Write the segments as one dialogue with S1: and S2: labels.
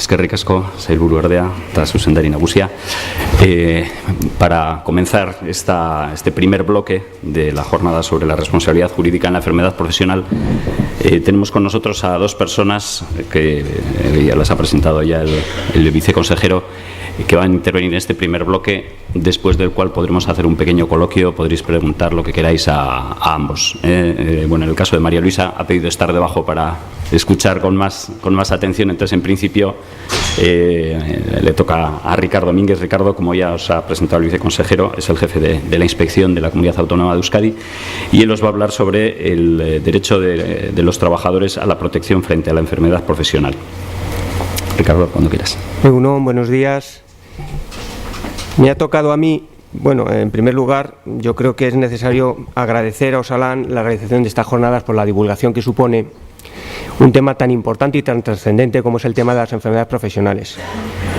S1: Eskerrik asko, sailburu ordea eta zuzendari nagusia. Para comenzar este primer bloque de la jornada sobre la responsabilidad jurídica en la enfermedad profesional, tenemos con nosotros a dos personas que ya las ha presentado ya el viceconsejero, que van a intervenir en este primer bloque, después del cual podremos hacer un pequeño coloquio, podréis preguntar lo que queráis a ambos. Bueno, en el caso de María Luisa ha pedido estar debajo para escuchar con más atención, entonces en principio le toca a Ricardo Domínguez. Ricardo, como ya os ha presentado el viceconsejero, es el jefe de la inspección de la Comunidad Autónoma de Euskadi, y él os va a hablar sobre el derecho de los trabajadores a la protección frente a la enfermedad profesional. Ricardo, cuando quieras.
S2: Buenos días. Me ha tocado a mí, bueno, en primer lugar, yo creo que es necesario agradecer a Osalan la realización de estas jornadas por la divulgación que supone un tema tan importante y tan trascendente como es el tema de las enfermedades profesionales.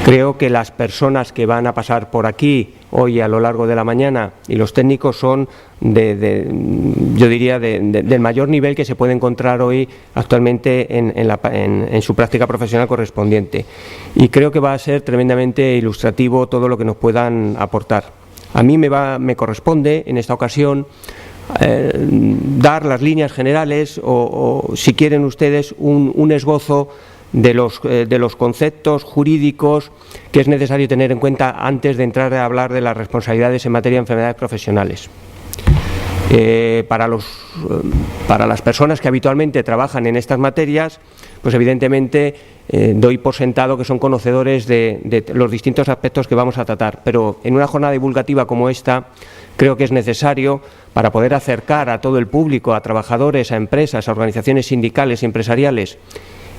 S2: Creo que las personas que van a pasar por aquí hoy a lo largo de la mañana y los técnicos son yo diría del mayor nivel que se puede encontrar hoy actualmente en su práctica profesional correspondiente, y creo que va a ser tremendamente ilustrativo todo lo que nos puedan aportar. A mí me corresponde en esta ocasión dar las líneas generales o si quieren ustedes un esbozo de los conceptos jurídicos que es necesario tener en cuenta antes de entrar a hablar de las responsabilidades en materia de enfermedades profesionales. Para las personas que habitualmente trabajan en estas materias, pues evidentemente doy por sentado que son conocedores de los distintos aspectos que vamos a tratar, pero en una jornada divulgativa como esta creo que es necesario, para poder acercar a todo el público, a trabajadores, a empresas, a organizaciones sindicales y empresariales,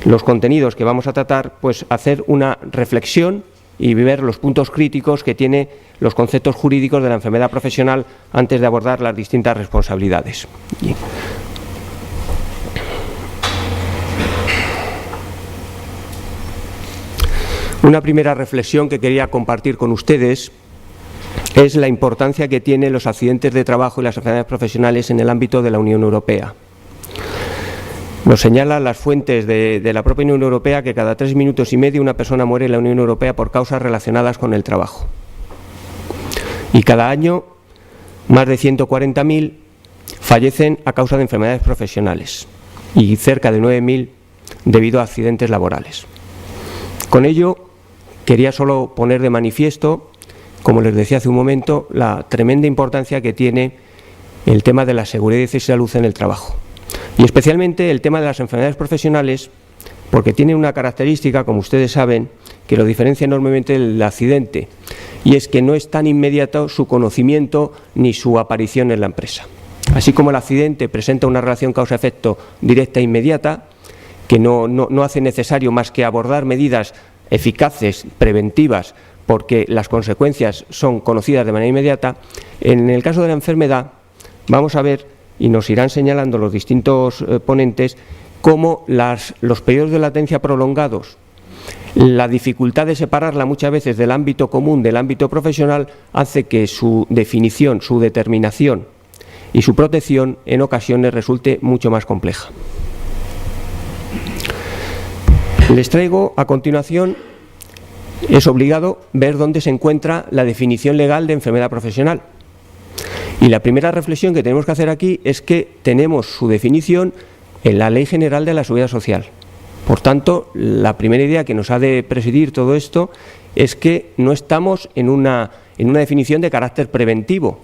S2: los contenidos que vamos a tratar, pues hacer una reflexión y ver los puntos críticos que tiene los conceptos jurídicos de la enfermedad profesional antes de abordar las distintas responsabilidades. Una primera reflexión que quería compartir con ustedes es la importancia que tienen los accidentes de trabajo y las enfermedades profesionales en el ámbito de la Unión Europea. Nos señalan las fuentes de la propia Unión Europea que cada 3 minutos y medio una persona muere en la Unión Europea por causas relacionadas con el trabajo. Y cada año más de 140.000 fallecen a causa de enfermedades profesionales y cerca de 9.000 debido a accidentes laborales. Con ello quería solo poner de manifiesto, como les decía hace un momento, la tremenda importancia que tiene el tema de la seguridad y salud en el trabajo. Y especialmente el tema de las enfermedades profesionales, porque tiene una característica, como ustedes saben, que lo diferencia enormemente del accidente, y es que no es tan inmediato su conocimiento ni su aparición en la empresa. Así como el accidente presenta una relación causa-efecto directa e inmediata, que no hace necesario más que abordar medidas eficaces, preventivas, porque las consecuencias son conocidas de manera inmediata, en el caso de la enfermedad vamos a ver, y nos irán señalando los distintos ponentes, cómo los periodos de latencia prolongados, la dificultad de separarla muchas veces del ámbito común, del ámbito profesional, hace que su definición, su determinación y su protección en ocasiones resulte mucho más compleja. Les traigo a continuación, es obligado ver dónde se encuentra la definición legal de enfermedad profesional. Y la primera reflexión que tenemos que hacer aquí es que tenemos su definición en la Ley General de la Seguridad Social. Por tanto, la primera idea que nos ha de presidir todo esto es que no estamos en una definición de carácter preventivo.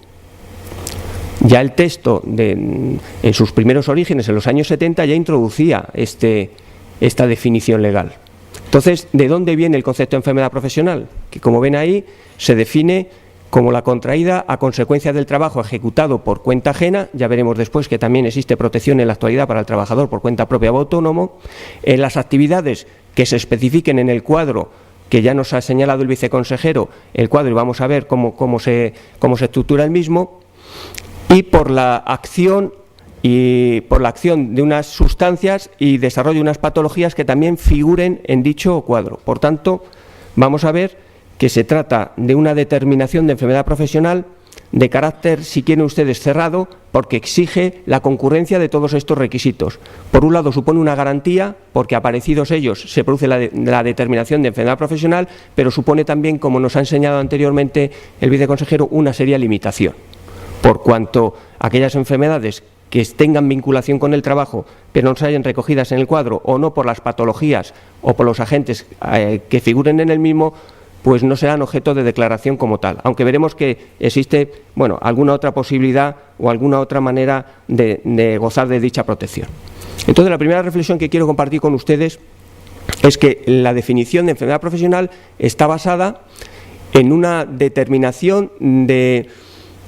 S2: Ya el texto, en sus primeros orígenes, en los años 70, ya introducía esta definición legal. Entonces, ¿de dónde viene el concepto de enfermedad profesional? Que, como ven ahí, se define como la contraída a consecuencia del trabajo ejecutado por cuenta ajena. Ya veremos después que también existe protección en la actualidad para el trabajador por cuenta propia o autónomo, en las actividades que se especifiquen en el cuadro que ya nos ha señalado el viceconsejero, el cuadro, y vamos a ver cómo se estructura el mismo, y por la acción de unas sustancias y desarrollo de unas patologías que también figuren en dicho cuadro. Por tanto, vamos a ver que se trata de una determinación de enfermedad profesional de carácter, si quieren ustedes, cerrado, porque exige la concurrencia de todos estos requisitos. Por un lado, supone una garantía, porque aparecidos ellos se produce la determinación de enfermedad profesional, pero supone también, como nos ha enseñado anteriormente el viceconsejero, una seria limitación, por cuanto aquellas enfermedades que tengan vinculación con el trabajo, pero no se hayan recogidas en el cuadro, o no por las patologías o por los agentes que figuren en el mismo, pues no serán objeto de declaración como tal, aunque veremos que existe, bueno, alguna otra posibilidad o alguna otra manera de gozar de dicha protección. Entonces, la primera reflexión que quiero compartir con ustedes es que la definición de enfermedad profesional está basada en una determinación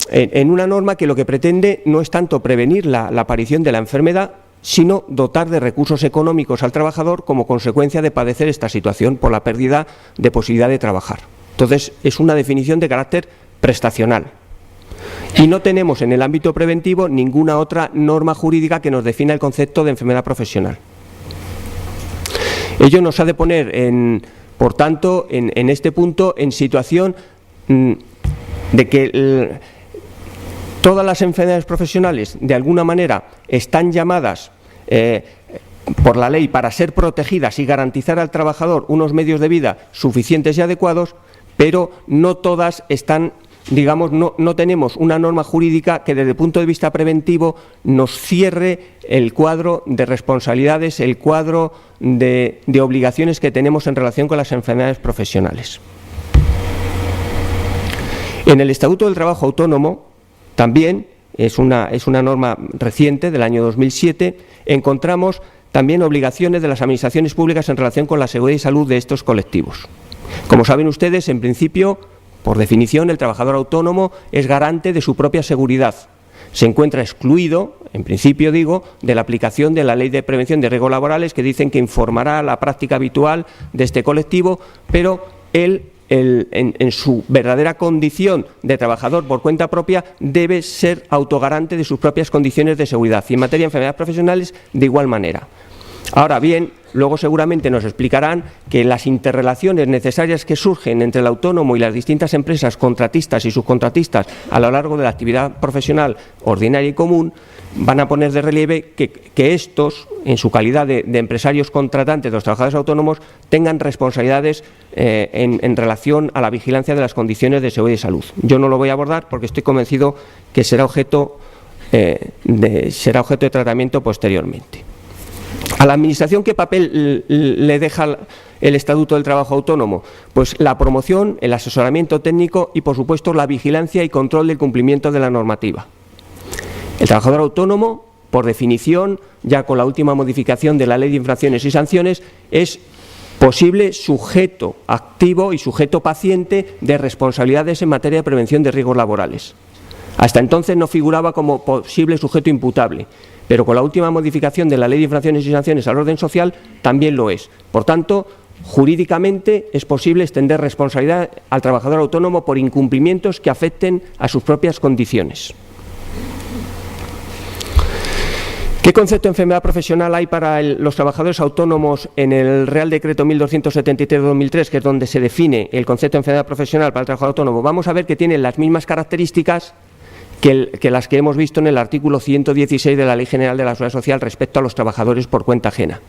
S2: en una norma que lo que pretende no es tanto prevenir la aparición de la enfermedad, sino dotar de recursos económicos al trabajador como consecuencia de padecer esta situación por la pérdida de posibilidad de trabajar. Entonces, es una definición de carácter prestacional. Y no tenemos en el ámbito preventivo ninguna otra norma jurídica que nos defina el concepto de enfermedad profesional. Ello nos ha de poner, por tanto, en este punto, en situación de que todas las enfermedades profesionales, de alguna manera, están llamadas por la ley para ser protegidas y garantizar al trabajador unos medios de vida suficientes y adecuados, pero no todas están, digamos, no tenemos una norma jurídica que desde el punto de vista preventivo nos cierre el cuadro de responsabilidades, el cuadro de obligaciones que tenemos en relación con las enfermedades profesionales. En el Estatuto del Trabajo Autónomo, también es una norma reciente del año 2007, encontramos también obligaciones de las administraciones públicas en relación con la seguridad y salud de estos colectivos. Como saben ustedes, en principio, por definición, el trabajador autónomo es garante de su propia seguridad. Se encuentra excluido, en principio digo, de la aplicación de la Ley de Prevención de Riesgos Laborales, que dicen que informará la práctica habitual de este colectivo, pero él en su verdadera condición de trabajador por cuenta propia debe ser autogarante de sus propias condiciones de seguridad, y en materia de enfermedades profesionales de igual manera. Ahora bien, luego seguramente nos explicarán que las interrelaciones necesarias que surgen entre el autónomo y las distintas empresas contratistas y subcontratistas a lo largo de la actividad profesional ordinaria y común van a poner de relieve que estos, en su calidad de empresarios contratantes de los trabajadores autónomos, tengan responsabilidades en relación a la vigilancia de las condiciones de seguridad y salud. Yo no lo voy a abordar porque estoy convencido que será objeto de tratamiento posteriormente. ¿A la Administración qué papel le deja el Estatuto del Trabajo Autónomo? Pues la promoción, el asesoramiento técnico y, por supuesto, la vigilancia y control del cumplimiento de la normativa. El trabajador autónomo, por definición, ya con la última modificación de la Ley de Infracciones y Sanciones, es posible sujeto activo y sujeto paciente de responsabilidades en materia de prevención de riesgos laborales. Hasta entonces no figuraba como posible sujeto imputable, pero con la última modificación de la Ley de Infracciones y Sanciones al orden social también lo es. Por tanto, jurídicamente es posible extender responsabilidad al trabajador autónomo por incumplimientos que afecten a sus propias condiciones. ¿Qué concepto de enfermedad profesional hay para los trabajadores autónomos en el Real Decreto 1273 de 2003, que es donde se define el concepto de enfermedad profesional para el trabajador autónomo? Vamos a ver que tienen las mismas características que las que hemos visto en el artículo 116 de la Ley General de la Seguridad Social respecto a los trabajadores por cuenta ajena.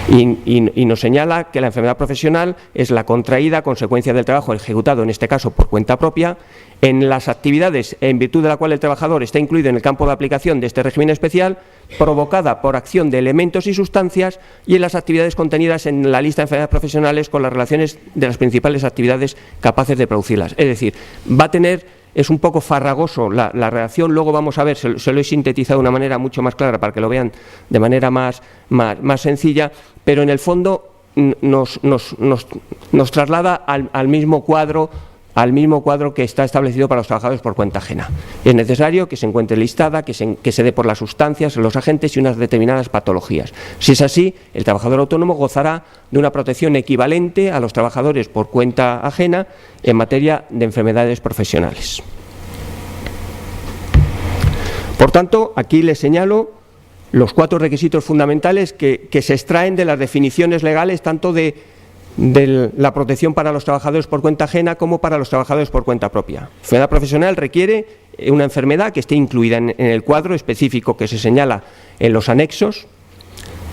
S2: Y nos señala que la enfermedad profesional es la contraída a consecuencia del trabajo ejecutado, en este caso por cuenta propia, en las actividades en virtud de la cual el trabajador está incluido en el campo de aplicación de este régimen especial, provocada por acción de elementos y sustancias, y en las actividades contenidas en la lista de enfermedades profesionales con las relaciones de las principales actividades capaces de producirlas. Es decir, va a tener... Es un poco farragoso la redacción, luego vamos a ver, se lo he sintetizado de una manera mucho más clara para que lo vean de manera más sencilla, pero en el fondo nos traslada al mismo cuadro que está establecido para los trabajadores por cuenta ajena. Es necesario que se encuentre listada, que se dé por las sustancias, los agentes y unas determinadas patologías. Si es así, el trabajador autónomo gozará de una protección equivalente a los trabajadores por cuenta ajena en materia de enfermedades profesionales. Por tanto, aquí les señalo los 4 requisitos fundamentales que se extraen de las definiciones legales tanto de la protección para los trabajadores por cuenta ajena como para los trabajadores por cuenta propia. Enfermedad profesional requiere una enfermedad que esté incluida en el cuadro específico que se señala en los anexos,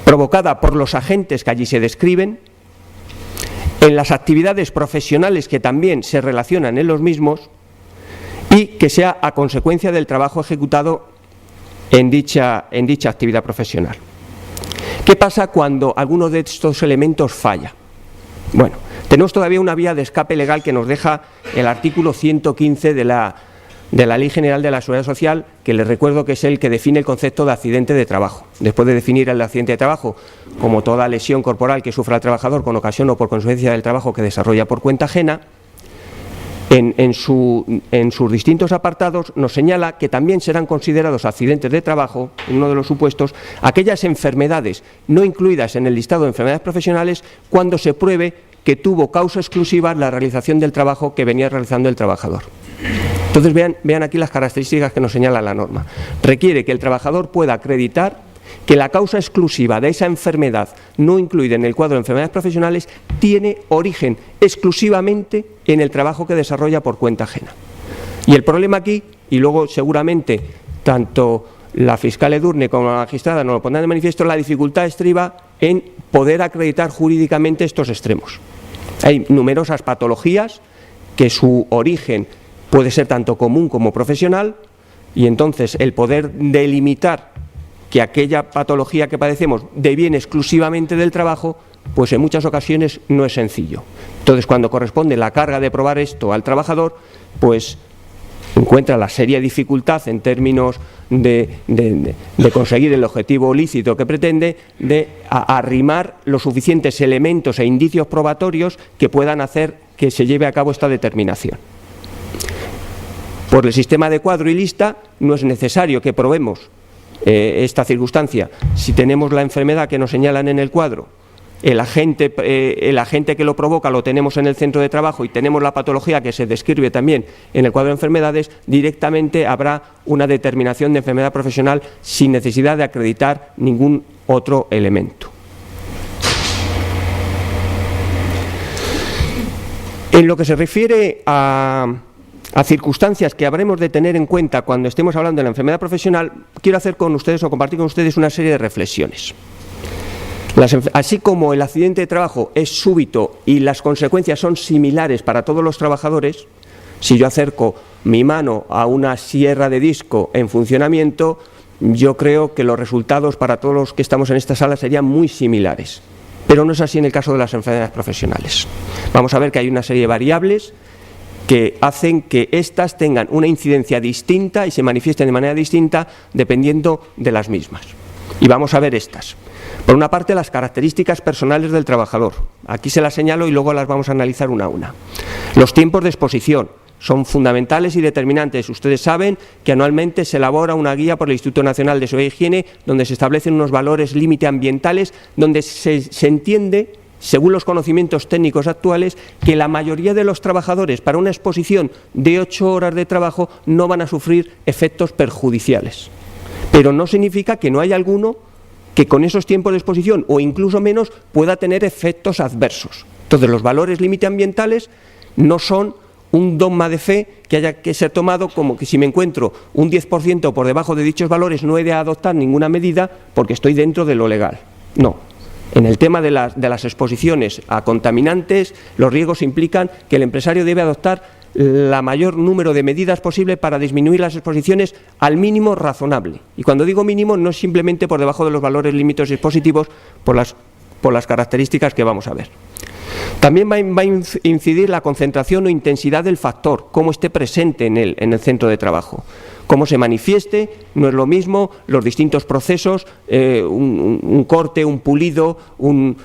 S2: provocada por los agentes que allí se describen, en las actividades profesionales que también se relacionan en los mismos y que sea a consecuencia del trabajo ejecutado en dicha actividad profesional. ¿Qué pasa cuando alguno de estos elementos falla? Bueno, tenemos todavía una vía de escape legal que nos deja el artículo 115 de la Ley General de la Seguridad Social, que les recuerdo que es el que define el concepto de accidente de trabajo. Después de definir el accidente de trabajo como toda lesión corporal que sufra el trabajador con ocasión o por consecuencia del trabajo que desarrolla por cuenta ajena, en sus distintos apartados nos señala que también serán considerados accidentes de trabajo, en uno de los supuestos, aquellas enfermedades no incluidas en el listado de enfermedades profesionales cuando se pruebe que tuvo causa exclusiva la realización del trabajo que venía realizando el trabajador. Entonces vean aquí las características que nos señala la norma. Requiere que el trabajador pueda acreditar que la causa exclusiva de esa enfermedad no incluida en el cuadro de enfermedades profesionales tiene origen exclusivamente en el trabajo que desarrolla por cuenta ajena. Y el problema aquí, y luego seguramente tanto la fiscal Edurne como la magistrada nos lo pondrán de manifiesto, la dificultad estriba en poder acreditar jurídicamente estos extremos. Hay numerosas patologías que su origen puede ser tanto común como profesional, y entonces el poder delimitar que aquella patología que padecemos deviene exclusivamente del trabajo, pues en muchas ocasiones no es sencillo. Entonces, cuando corresponde la carga de probar esto al trabajador, pues encuentra la seria dificultad en términos de conseguir el objetivo lícito que pretende, de arrimar los suficientes elementos e indicios probatorios que puedan hacer que se lleve a cabo esta determinación. Por el sistema de cuadro y lista no es necesario que probemos esta circunstancia. Si tenemos la enfermedad que nos señalan en el cuadro, el agente que lo provoca lo tenemos en el centro de trabajo y tenemos la patología que se describe también en el cuadro de enfermedades, directamente habrá una determinación de enfermedad profesional sin necesidad de acreditar ningún otro elemento. En lo que se refiere a circunstancias que habremos de tener en cuenta cuando estemos hablando de la enfermedad profesional, quiero hacer con ustedes o compartir con ustedes una serie de reflexiones. Así como el accidente de trabajo es súbito y las consecuencias son similares para todos los trabajadores, si yo acerco mi mano a una sierra de disco en funcionamiento, yo creo que los resultados para todos los que estamos en esta sala serían muy similares. Pero no es así en el caso de las enfermedades profesionales. Vamos a ver que hay una serie de variables que hacen que éstas tengan una incidencia distinta y se manifiesten de manera distinta dependiendo de las mismas. Y vamos a ver estas. Por una parte, las características personales del trabajador. Aquí se las señalo y luego las vamos a analizar una a una. Los tiempos de exposición son fundamentales y determinantes. Ustedes saben que anualmente se elabora una guía por el Instituto Nacional de Seguridad e Higiene donde se establecen unos valores límite ambientales, donde se entiende, según los conocimientos técnicos actuales, que la mayoría de los trabajadores para una exposición de 8 horas de trabajo no van a sufrir efectos perjudiciales. Pero no significa que no haya alguno que con esos tiempos de exposición o incluso menos pueda tener efectos adversos. Entonces, los valores límite ambientales no son un dogma de fe que haya que ser tomado como que si me encuentro un 10% por debajo de dichos valores no he de adoptar ninguna medida porque estoy dentro de lo legal. No. En el tema de las exposiciones a contaminantes, los riesgos implican que el empresario debe adoptar la mayor número de medidas posible para disminuir las exposiciones al mínimo razonable. Y cuando digo mínimo no es simplemente por debajo de los valores límites expositivos por las características que vamos a ver. También va a incidir la concentración o intensidad del factor, cómo esté presente en el centro de trabajo. Cómo se manifieste, no es lo mismo los distintos procesos, un corte, un pulido, una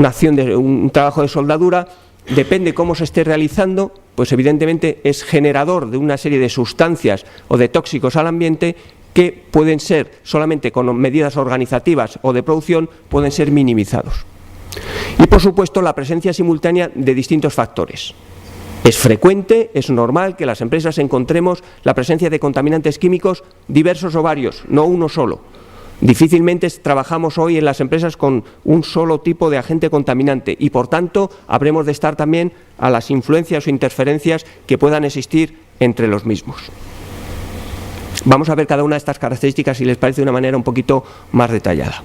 S2: acción de un trabajo de soldadura, depende cómo se esté realizando, pues evidentemente es generador de una serie de sustancias o de tóxicos al ambiente que pueden ser, solamente con medidas organizativas o de producción, pueden ser minimizados. Y por supuesto la presencia simultánea de distintos factores. Es frecuente, es normal que las empresas encontremos la presencia de contaminantes químicos diversos o varios, no uno solo. Difícilmente trabajamos hoy en las empresas con un solo tipo de agente contaminante y por tanto habremos de estar también a las influencias o interferencias que puedan existir entre los mismos. Vamos a ver cada una de estas características, si les parece, de una manera un poquito más detallada.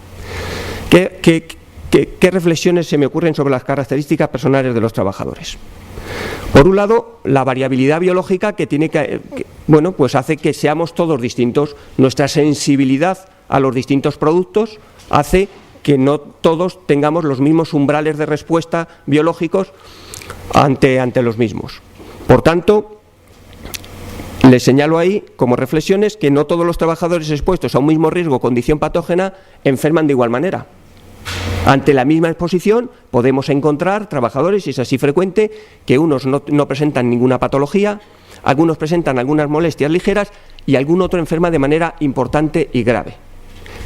S2: ¿Qué reflexiones se me ocurren sobre las características personales de los trabajadores? Por un lado, la variabilidad biológica que tiene bueno, pues hace que seamos todos distintos. Nuestra sensibilidad a los distintos productos hace que no todos tengamos los mismos umbrales de respuesta biológicos ante los mismos. Por tanto, les señalo ahí como reflexiones que no todos los trabajadores expuestos a un mismo riesgo o condición patógena enferman de igual manera. Ante la misma exposición podemos encontrar trabajadores, y es así frecuente, que unos no presentan ninguna patología, algunos presentan algunas molestias ligeras y algún otro enferma de manera importante y grave.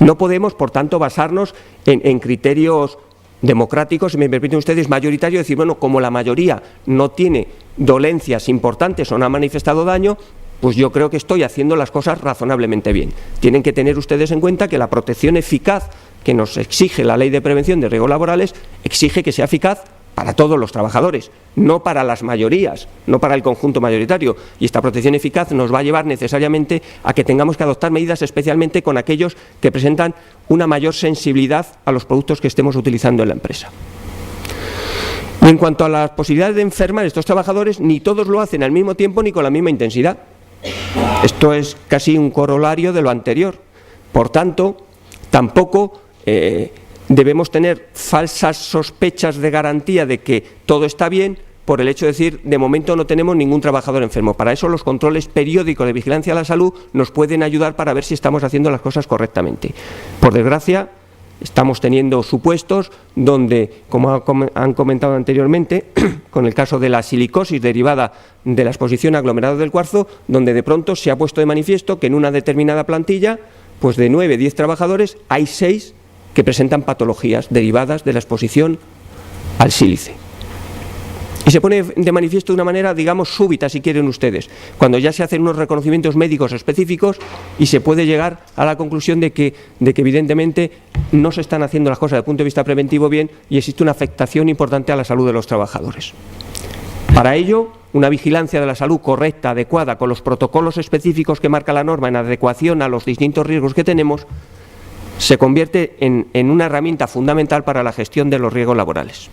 S2: No podemos, por tanto, basarnos en criterios democráticos, si me permiten ustedes, mayoritarios, decir, bueno, como la mayoría no tiene dolencias importantes o no ha manifestado daño, pues yo creo que estoy haciendo las cosas razonablemente bien. Tienen que tener ustedes en cuenta que la protección eficaz que nos exige la Ley de Prevención de Riesgos Laborales exige que sea eficaz para todos los trabajadores, no para las mayorías, no para el conjunto mayoritario. Y esta protección eficaz nos va a llevar necesariamente a que tengamos que adoptar medidas especialmente con aquellos que presentan una mayor sensibilidad a los productos que estemos utilizando en la empresa. Y en cuanto a las posibilidades de enfermar estos trabajadores, ni todos lo hacen al mismo tiempo ni con la misma intensidad. Esto es casi un corolario de lo anterior. Por tanto, tampoco debemos tener falsas sospechas de garantía de que todo está bien por el hecho de decir, de momento no tenemos ningún trabajador enfermo. Para eso los controles periódicos de vigilancia de la salud nos pueden ayudar para ver si estamos haciendo las cosas correctamente. Por desgracia, estamos teniendo supuestos donde, como han comentado anteriormente, con el caso de la silicosis derivada de la exposición a aglomerados del cuarzo, donde de pronto se ha puesto de manifiesto que en una determinada plantilla, pues de 9, 10 trabajadores, hay 6 que presentan patologías derivadas de la exposición al sílice. Y se pone de manifiesto de una manera, digamos, súbita, si quieren ustedes, cuando ya se hacen unos reconocimientos médicos específicos y se puede llegar a la conclusión de que evidentemente no se están haciendo las cosas desde el punto de vista preventivo bien y existe una afectación importante a la salud de los trabajadores. Para ello, una vigilancia de la salud correcta, adecuada, con los protocolos específicos que marca la norma en adecuación a los distintos riesgos que tenemos, se convierte en una herramienta fundamental para la gestión de los riesgos laborales.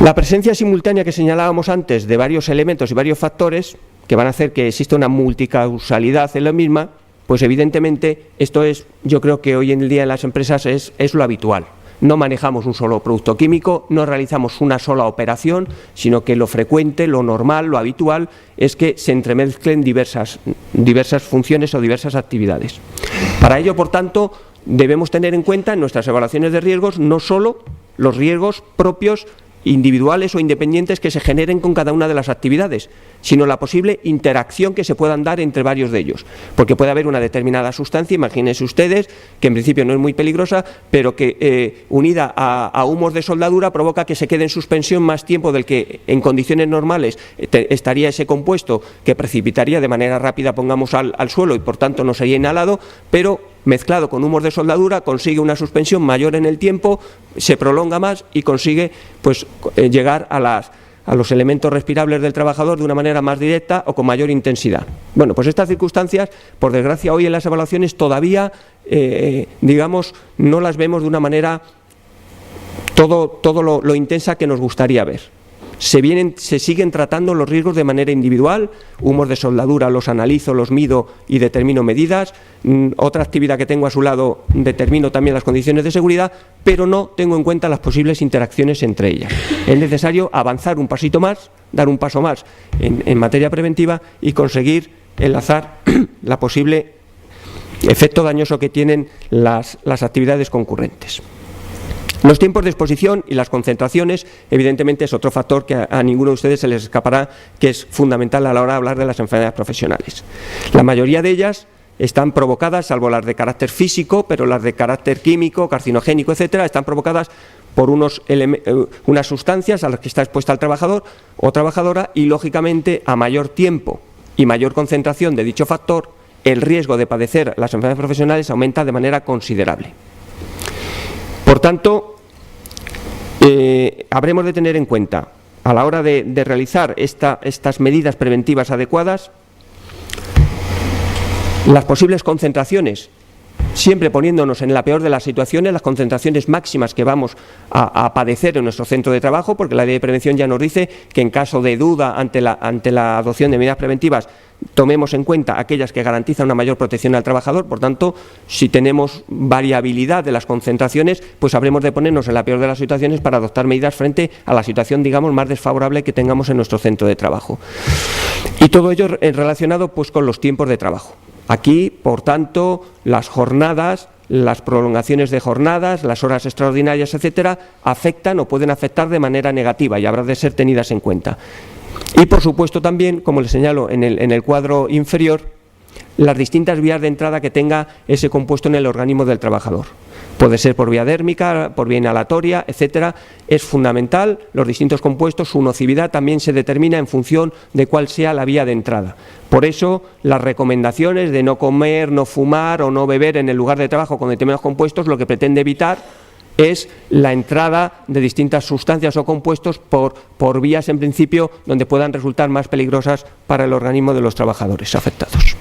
S2: La presencia simultánea que señalábamos antes de varios elementos y varios factores que van a hacer que exista una multicausalidad en la misma, pues evidentemente esto es, yo creo que hoy en día en las empresas es lo habitual. No manejamos un solo producto químico, no realizamos una sola operación, sino que lo frecuente, lo normal, lo habitual es que se entremezclen diversas funciones o diversas actividades. Para ello, por tanto, debemos tener en cuenta en nuestras evaluaciones de riesgos no solo los riesgos propios individuales o independientes que se generen con cada una de las actividades, sino la posible interacción que se puedan dar entre varios de ellos, porque puede haber una determinada sustancia, imagínense ustedes, que en principio no es muy peligrosa, pero que unida a humos de soldadura provoca que se quede en suspensión más tiempo del que en condiciones normales estaría ese compuesto, que precipitaría de manera rápida, pongamos, al suelo y por tanto no sería inhalado, pero mezclado con humos de soldadura consigue una suspensión mayor en el tiempo, se prolonga más y consigue pues llegar a los elementos respirables del trabajador de una manera más directa o con mayor intensidad. Bueno, pues estas circunstancias, por desgracia, hoy en las evaluaciones todavía, digamos, no las vemos de una manera todo lo intensa que nos gustaría ver. Se siguen tratando los riesgos de manera individual, humos de soldadura los analizo, los mido y determino medidas, otra actividad que tengo a su lado determino también las condiciones de seguridad, pero no tengo en cuenta las posibles interacciones entre ellas. Es necesario avanzar un pasito más, dar un paso más en materia preventiva y conseguir enlazar la posible efecto dañoso que tienen las actividades concurrentes. Los tiempos de exposición y las concentraciones, evidentemente, es otro factor que a ninguno de ustedes se les escapará, que es fundamental a la hora de hablar de las enfermedades profesionales. La mayoría de ellas están provocadas, salvo las de carácter físico, pero las de carácter químico, carcinogénico, etcétera, están provocadas por unas sustancias a las que está expuesta el trabajador o trabajadora y, lógicamente, a mayor tiempo y mayor concentración de dicho factor, el riesgo de padecer las enfermedades profesionales aumenta de manera considerable. Por tanto, habremos de tener en cuenta a la hora de realizar estas medidas preventivas adecuadas, las posibles concentraciones, siempre poniéndonos en la peor de las situaciones, las concentraciones máximas que vamos a padecer en nuestro centro de trabajo, porque la ley de prevención ya nos dice que en caso de duda ante la adopción de medidas preventivas tomemos en cuenta aquellas que garantizan una mayor protección al trabajador. Por tanto, si tenemos variabilidad de las concentraciones, pues habremos de ponernos en la peor de las situaciones para adoptar medidas frente a la situación, digamos, más desfavorable que tengamos en nuestro centro de trabajo. Y todo ello relacionado pues con los tiempos de trabajo. Aquí, por tanto, las jornadas, las prolongaciones de jornadas, las horas extraordinarias, etcétera, afectan o pueden afectar de manera negativa y habrá de ser tenidas en cuenta. Y, por supuesto, también, como les señalo en el cuadro inferior, las distintas vías de entrada que tenga ese compuesto en el organismo del trabajador. Puede ser por vía dérmica, por vía inhalatoria, etcétera. Es fundamental, los distintos compuestos, su nocividad también se determina en función de cuál sea la vía de entrada. Por eso, las recomendaciones de no comer, no fumar o no beber en el lugar de trabajo con determinados compuestos, lo que pretende evitar es la entrada de distintas sustancias o compuestos por vías, en principio, donde puedan resultar más peligrosas para el organismo de los trabajadores afectados.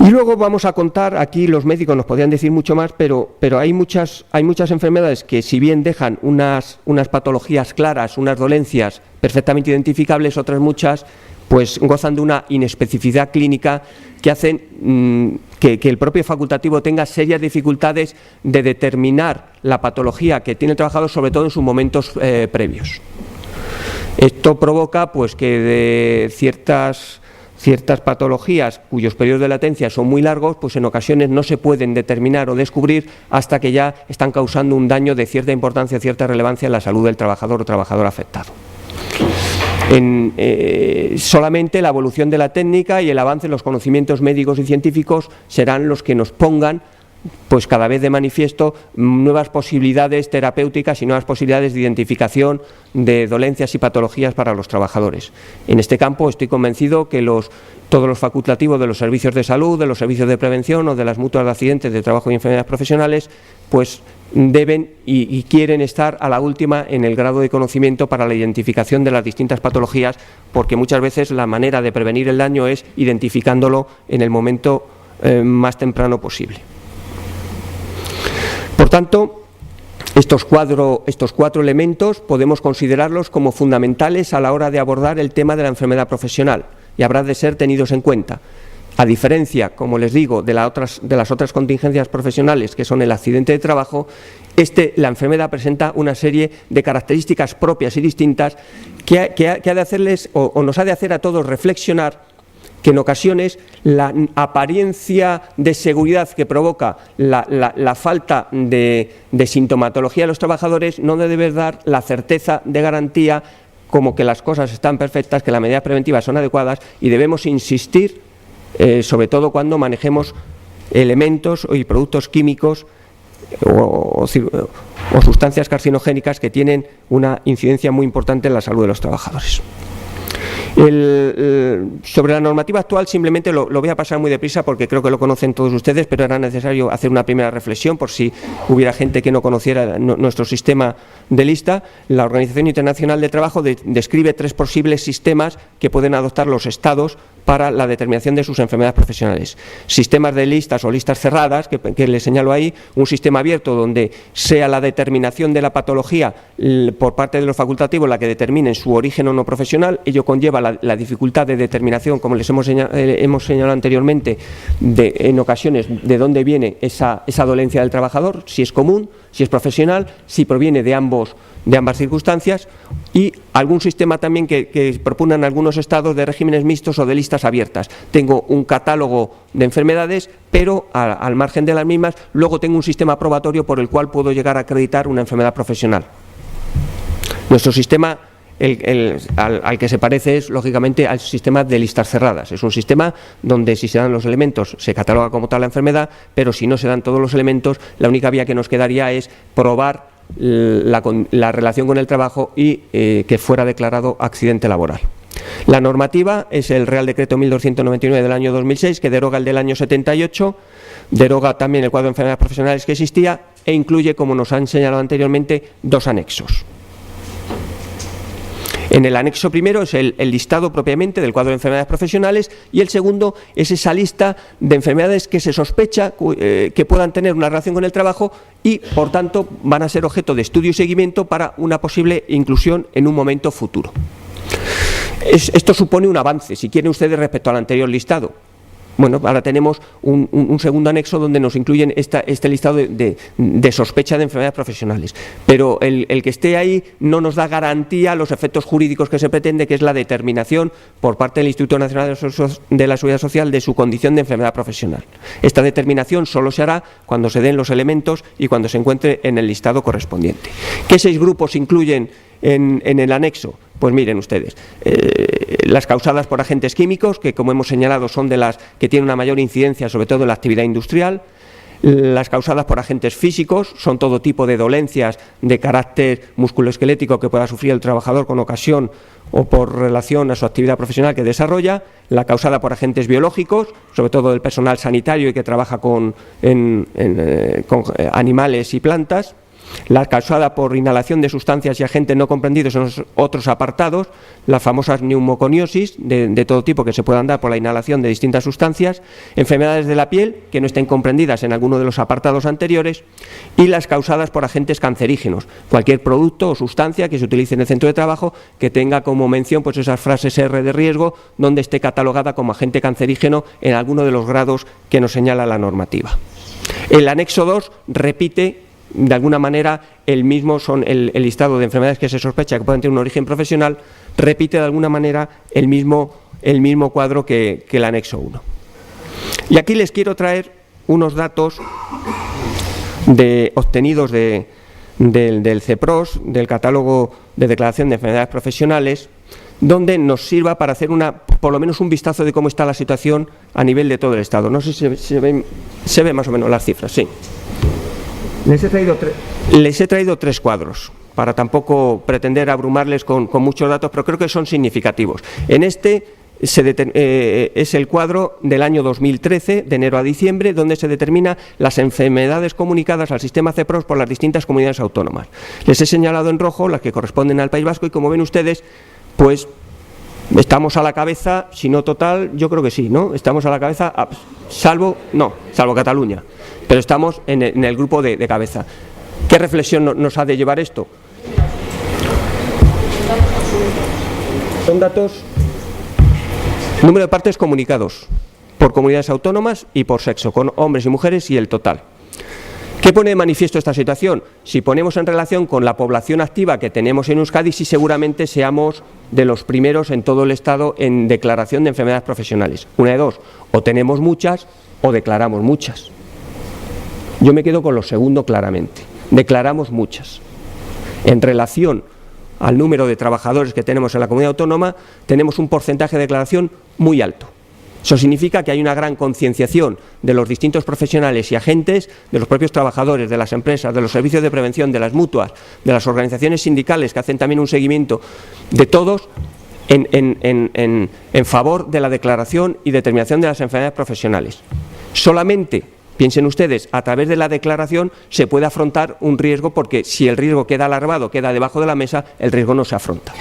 S2: Y luego vamos a contar, aquí los médicos nos podrían decir mucho más, pero hay muchas enfermedades que, si bien dejan unas patologías claras, unas dolencias perfectamente identificables, otras muchas pues gozan de una inespecificidad clínica que hacen que el propio facultativo tenga serias dificultades de determinar la patología que tiene el trabajador, sobre todo en sus momentos previos. Esto provoca pues que de ciertas patologías cuyos periodos de latencia son muy largos, pues en ocasiones no se pueden determinar o descubrir hasta que ya están causando un daño de cierta importancia, cierta relevancia en la salud del trabajador o trabajador afectado. Solamente la evolución de la técnica y el avance en los conocimientos médicos y científicos serán los que nos pongan pues cada vez de manifiesto nuevas posibilidades terapéuticas y nuevas posibilidades de identificación de dolencias y patologías para los trabajadores. En este campo estoy convencido que todos los facultativos de los servicios de salud, de los servicios de prevención o de las mutuas de accidentes de trabajo y enfermedades profesionales, pues deben y quieren estar a la última en el grado de conocimiento para la identificación de las distintas patologías, porque muchas veces la manera de prevenir el daño es identificándolo en el momento más temprano posible. Por tanto, estos cuatro elementos podemos considerarlos como fundamentales a la hora de abordar el tema de la enfermedad profesional y habrá de ser tenidos en cuenta. A diferencia, como les digo, de las otras contingencias profesionales, que son el accidente de trabajo, la enfermedad presenta una serie de características propias y distintas que ha de hacerles o nos ha de hacer a todos reflexionar que en ocasiones la apariencia de seguridad que provoca la falta de sintomatología de los trabajadores no debe dar la certeza de garantía como que las cosas están perfectas, que las medidas preventivas son adecuadas, y debemos insistir, sobre todo cuando manejemos elementos y productos químicos o sustancias carcinogénicas que tienen una incidencia muy importante en la salud de los trabajadores. Sobre la normativa actual simplemente lo voy a pasar muy deprisa porque creo que lo conocen todos ustedes, pero era necesario hacer una primera reflexión por si hubiera gente que no conociera nuestro sistema de lista. La Organización Internacional del Trabajo describe 3 posibles sistemas que pueden adoptar los estados para la determinación de sus enfermedades profesionales. Sistemas de listas o listas cerradas, que les señalo ahí, un sistema abierto donde sea la determinación de la patología por parte de los facultativos la que determinen su origen o no profesional. Ello conlleva la dificultad de determinación, como les hemos señalado anteriormente, en ocasiones de dónde viene esa dolencia del trabajador, si es común, si es profesional, si proviene de ambas circunstancias, y algún sistema también que proponen algunos estados de regímenes mixtos o de listas abiertas. Tengo un catálogo de enfermedades, pero al margen de las mismas, luego tengo un sistema probatorio por el cual puedo llegar a acreditar una enfermedad profesional. Nuestro sistema, al que se parece, es lógicamente al sistema de listas cerradas. Es un sistema donde, si se dan los elementos, se cataloga como tal la enfermedad, pero si no se dan todos los elementos, la única vía que nos quedaría es probar la relación con el trabajo y que fuera declarado accidente laboral. La normativa es el Real Decreto 1299 del año 2006, que deroga el del año 78, deroga también el cuadro de enfermedades profesionales que existía e incluye, como nos han señalado anteriormente, 2 anexos. En el anexo primero es el listado propiamente del cuadro de enfermedades profesionales, y el segundo es esa lista de enfermedades que se sospecha que puedan tener una relación con el trabajo y, por tanto, van a ser objeto de estudio y seguimiento para una posible inclusión en un momento futuro. Esto supone un avance, si quieren ustedes, respecto al anterior listado. Bueno, ahora tenemos un segundo anexo donde nos incluyen este listado de sospecha de enfermedades profesionales. Pero el que esté ahí no nos da garantía a los efectos jurídicos que se pretende, que es la determinación por parte del Instituto Nacional de la Seguridad Social de su condición de enfermedad profesional. Esta determinación solo se hará cuando se den los elementos y cuando se encuentre en el listado correspondiente. ¿Qué 6 grupos incluyen en el anexo? Pues miren ustedes, las causadas por agentes químicos, que como hemos señalado son de las que tienen una mayor incidencia, sobre todo en la actividad industrial. Las causadas por agentes físicos son todo tipo de dolencias de carácter musculoesquelético que pueda sufrir el trabajador con ocasión o por relación a su actividad profesional que desarrolla. La causada por agentes biológicos, sobre todo del personal sanitario y que trabaja con animales y plantas. La causada por inhalación de sustancias y agentes no comprendidos en los otros apartados, las famosas neumoconiosis de todo tipo que se puedan dar por la inhalación de distintas sustancias, enfermedades de la piel que no estén comprendidas en alguno de los apartados anteriores, y las causadas por agentes cancerígenos, cualquier producto o sustancia que se utilice en el centro de trabajo que tenga como mención pues esas frases R de riesgo donde esté catalogada como agente cancerígeno en alguno de los grados que nos señala la normativa. El anexo 2 repite de alguna manera el mismo, son el listado de enfermedades que se sospecha que pueden tener un origen profesional, repite de alguna manera el mismo cuadro que el anexo 1. Y aquí les quiero traer unos datos obtenidos del CEPROS, del catálogo de declaración de enfermedades profesionales, donde nos sirva para hacer por lo menos un vistazo de cómo está la situación a nivel de todo el Estado. No sé si se ven más o menos las cifras, sí. Les he traído 3 cuadros, para tampoco pretender abrumarles con muchos datos, pero creo que son significativos. En este es el cuadro del año 2013, de enero a diciembre, donde se determina las enfermedades comunicadas al sistema CEPROS por las distintas comunidades autónomas. Les he señalado en rojo las que corresponden al País Vasco y, como ven ustedes, pues estamos a la cabeza, si no total, yo creo que sí, ¿no? Estamos a la cabeza, salvo Cataluña, pero estamos en el grupo de cabeza. ¿Qué reflexión nos ha de llevar esto? Son datos, número de partes comunicados por comunidades autónomas y por sexo, con hombres y mujeres y el total. ¿Qué pone de manifiesto esta situación? Si ponemos en relación con la población activa que tenemos en Euskadi, sí seguramente seamos de los primeros en todo el Estado en declaración de enfermedades profesionales. Una de dos, o tenemos muchas o declaramos muchas. Yo me quedo con lo segundo claramente. Declaramos muchas. En relación al número de trabajadores que tenemos en la comunidad autónoma, tenemos un porcentaje de declaración muy alto. Eso significa que hay una gran concienciación de los distintos profesionales y agentes, de los propios trabajadores, de las empresas, de los servicios de prevención, de las mutuas, de las organizaciones sindicales que hacen también un seguimiento de todos en favor de la declaración y determinación de las enfermedades profesionales. Solamente, piensen ustedes, a través de la declaración se puede afrontar un riesgo, porque si el riesgo queda alargado, queda debajo de la mesa, el riesgo no se afronta.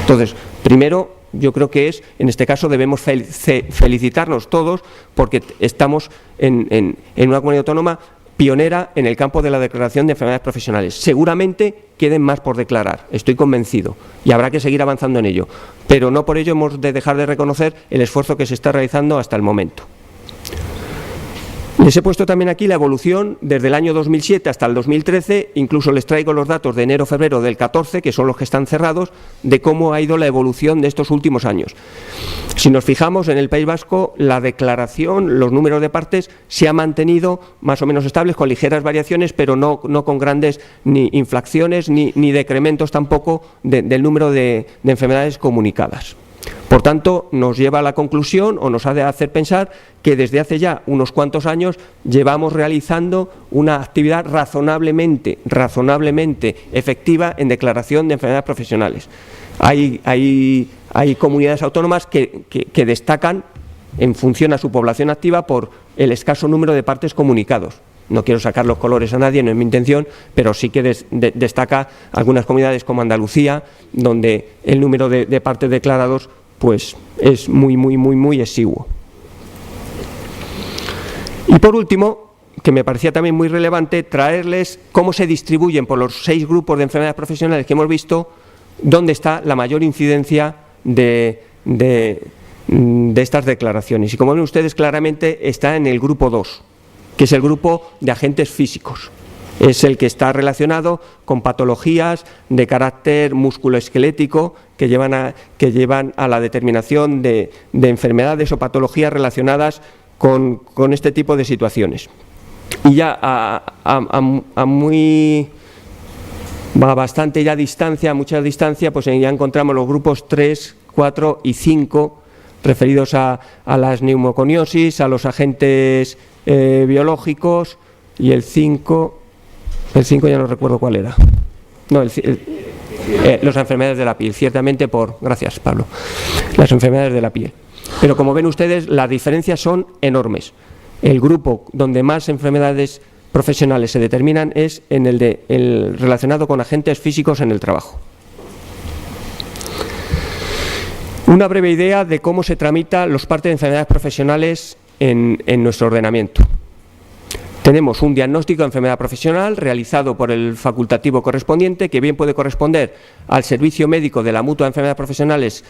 S2: Entonces, primero, yo creo que en este caso debemos felicitarnos todos porque estamos en una comunidad autónoma pionera en el campo de la declaración de enfermedades profesionales. Seguramente queden más por declarar, estoy convencido, y habrá que seguir avanzando en ello, pero no por ello hemos de dejar de reconocer el esfuerzo que se está realizando hasta el momento. Les he puesto también aquí la evolución desde el año 2007 hasta el 2013, incluso les traigo los datos de enero-febrero del 14, que son los que están cerrados, de cómo ha ido la evolución de estos últimos años. Si nos fijamos, en el País Vasco, la declaración, los números de partes se han mantenido más o menos estables, con ligeras variaciones, pero no con grandes ni inflaciones ni decrementos tampoco del número de enfermedades comunicadas. Por tanto, nos lleva a la conclusión, o nos ha de hacer pensar, que desde hace ya unos cuantos años llevamos realizando una actividad razonablemente efectiva en declaración de enfermedades profesionales. Hay comunidades autónomas que destacan en función a su población activa por el escaso número de partes comunicados. no quiero sacar los colores a nadie, no es mi intención, pero sí que destaca algunas comunidades como Andalucía, donde el número de partes declarados pues es muy exiguo. Y por último, que me parecía también muy relevante, traerles cómo se distribuyen por los 6 grupos de enfermedades profesionales que hemos visto, dónde está la mayor incidencia de estas declaraciones. Y como ven ustedes claramente, está en el grupo 2, que es el grupo de agentes físicos. Es el que está relacionado con patologías de carácter musculoesquelético que llevan a la determinación de enfermedades o patologías relacionadas con este tipo de situaciones. Y ya bastante ya distancia, mucha distancia, pues ya encontramos los grupos 3, 4 y 5 referidos a las neumoconiosis, a los agentes biológicos, y el 5 ya no recuerdo cuál era. No, las enfermedades de la piel, ciertamente gracias Pablo, las enfermedades de la piel. Pero como ven ustedes, las diferencias son enormes. El grupo donde más enfermedades profesionales se determinan es en el relacionado con agentes físicos en el trabajo. Una breve idea de cómo se tramitan los partes de enfermedades profesionales en nuestro ordenamiento. Tenemos un diagnóstico de enfermedad profesional realizado por el facultativo correspondiente, que bien puede corresponder al servicio médico de la mutua de enfermedades profesionales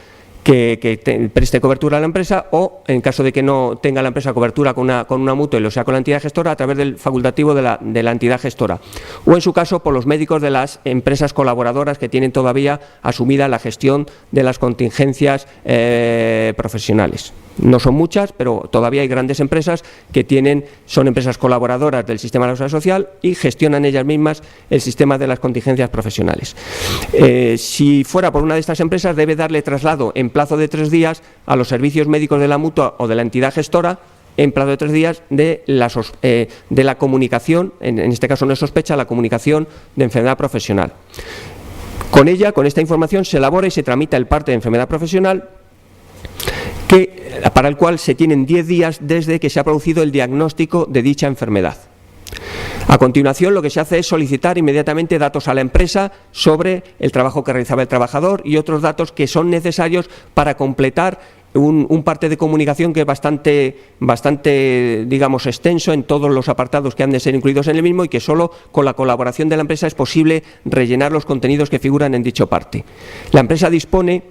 S2: que preste cobertura a la empresa, o en caso de que no tenga la empresa cobertura con una mutua y lo sea con la entidad gestora, a través del facultativo de la entidad gestora, o en su caso por los médicos de las empresas colaboradoras que tienen todavía asumida la gestión de las contingencias profesionales. No son muchas, pero todavía hay grandes empresas que son empresas colaboradoras del sistema de la seguridad social y gestionan ellas mismas el sistema de las contingencias profesionales. Si fuera por una de estas empresas, debe darle traslado en plazo de 3 días a los servicios médicos de la mutua o de la entidad gestora, en plazo de 3 días de la comunicación, en este caso no es sospecha, la comunicación de enfermedad profesional. Con esta información se elabora y se tramita el parte de enfermedad profesional, para el cual se tienen 10 días desde que se ha producido el diagnóstico de dicha enfermedad. A continuación, lo que se hace es solicitar inmediatamente datos a la empresa sobre el trabajo que realizaba el trabajador y otros datos que son necesarios para completar un parte de comunicación que es bastante, digamos, extenso en todos los apartados que han de ser incluidos en el mismo, y que solo con la colaboración de la empresa es posible rellenar los contenidos que figuran en dicho parte. La empresa dispone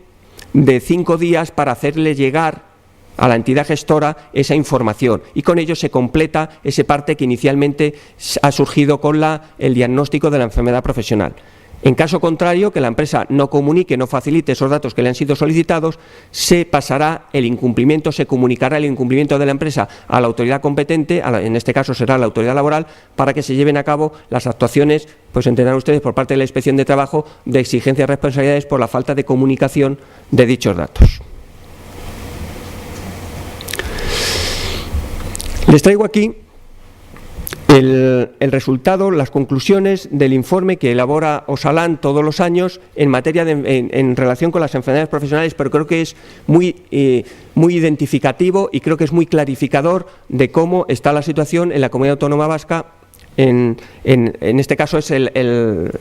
S2: de 5 días para hacerle llegar a la entidad gestora esa información, y con ello se completa ese parte que inicialmente ha surgido con el diagnóstico de la enfermedad profesional. En caso contrario, que la empresa no comunique, no facilite esos datos que le han sido solicitados, se pasará el incumplimiento, se comunicará el incumplimiento de la empresa a la autoridad competente, en este caso será la autoridad laboral, para que se lleven a cabo las actuaciones, pues entenderán ustedes, por parte de la Inspección de Trabajo, de exigencias y responsabilidades por la falta de comunicación de dichos datos. Les traigo aquí el resultado, las conclusiones del informe que elabora Osalan todos los años en materia en relación con las enfermedades profesionales, pero creo que es muy identificativo y creo que es muy clarificador de cómo está la situación en la Comunidad Autónoma Vasca. En este caso es el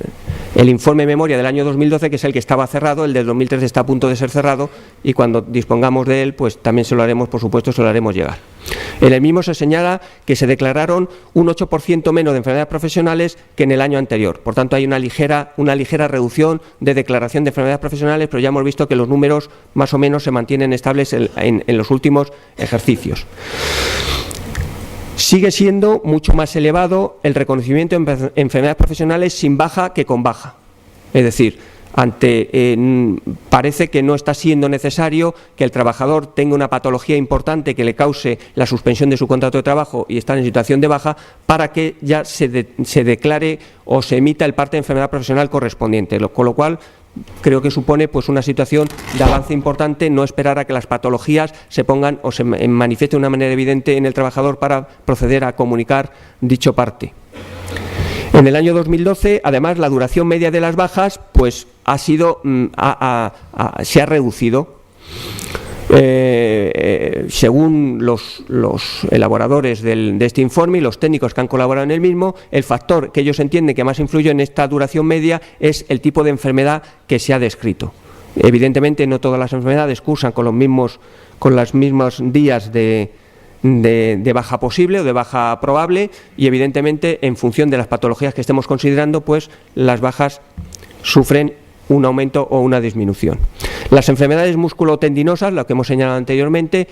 S2: informe de memoria del año 2012, que es el que estaba cerrado. El del 2013 está a punto de ser cerrado, y cuando dispongamos de él, pues también se lo haremos, por supuesto, se lo haremos llegar. En el mismo se señala que se declararon un 8% menos de enfermedades profesionales que en el año anterior. Por tanto, hay una ligera reducción de declaración de enfermedades profesionales, pero ya hemos visto que los números más o menos se mantienen estables en los últimos ejercicios. Sigue siendo mucho más elevado el reconocimiento de enfermedades profesionales sin baja que con baja. Es decir, parece que no está siendo necesario que el trabajador tenga una patología importante que le cause la suspensión de su contrato de trabajo y estar en situación de baja para que ya se declare o se emita el parte de enfermedad profesional correspondiente, con lo cual creo que supone pues una situación de avance importante, no esperar a que las patologías se pongan o se manifiesten de una manera evidente en el trabajador para proceder a comunicar dicho parte. En el año 2012, además, la duración media de las bajas pues se ha reducido. Según los elaboradores de este informe y los técnicos que han colaborado en el mismo, el factor que ellos entienden que más influye en esta duración media es el tipo de enfermedad que se ha descrito. Evidentemente, no todas las enfermedades cursan con los mismos días de baja posible o de baja probable, y evidentemente, en función de las patologías que estemos considerando, pues las bajas sufren un aumento o una disminución. Las enfermedades musculotendinosas, lo que hemos señalado anteriormente,